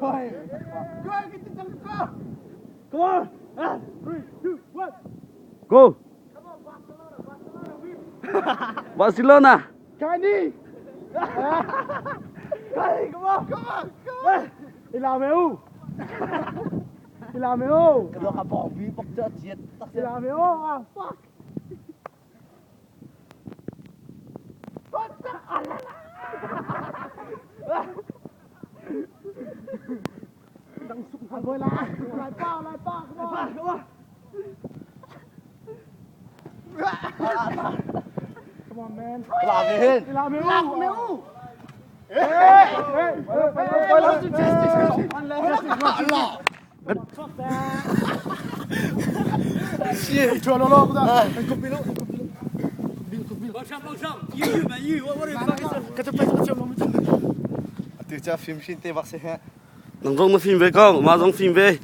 Come on. 3, 2, 1. Go. Come on, Barcelona win. Barcelona. Cani. Cani, come on. Come on. Ilameu. Ilameu. Cái đó cả bỏ vi bọc chợ chết. Ilameu. Ah, fuck. Thằng voi lại bao, come on. Come on, man. Làm gì hết? Ilameu. Từ cha phim xin tê bác sĩ ha. Nằm rong nó phim về con, mà rong phim về.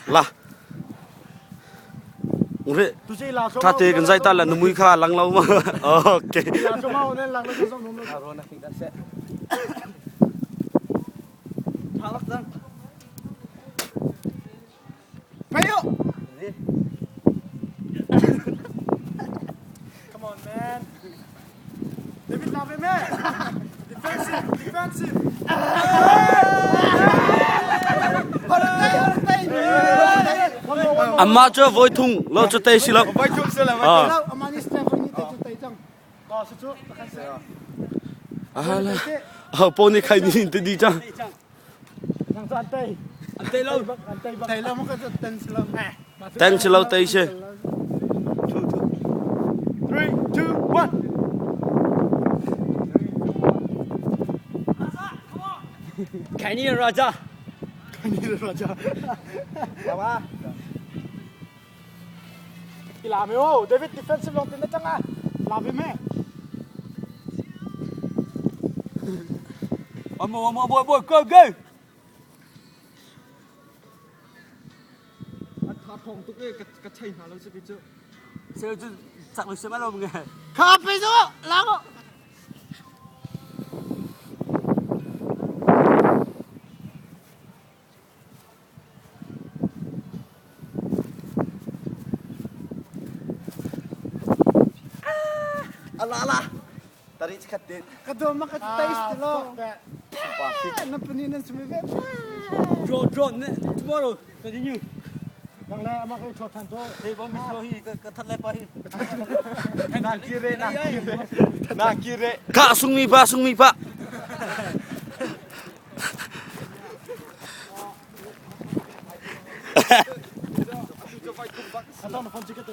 Là. Ủa, tha thế cần dây ta là nó mũi kha lăng lâu mà. Ok. Come on, man. David lave me. Defensive. Amma cho voi thùng, lo cho tay xí lắm. Vai chung sẽ là À. Amani Stefan ni tay tay chang. Ko su chu. À là. Pony khai đi đi chăng. Nang san tay. An tay lâu. Tay lâu mo ka ten sila. Ten xí lâu tay xe. 3, 2, 1. Kenny Raja. Apa? Ilameu. David defensive long tin na chang ah. Lave me. One more, boy, go. Thả thong tuk le ka chai na lo se bi chu. Sẽ sạc được xem đâu mọi người. Kha pe zo. Lang. Ala. Tadi cekat din. Kado maka taste lo. Na paninan sumive. Draw tomorrow. Continue. Yang le ama kai chot than to. Thì bom bị thua hi cái thắt lép hi. Na kire. Kak sung mi pa. Atau na phone chiket.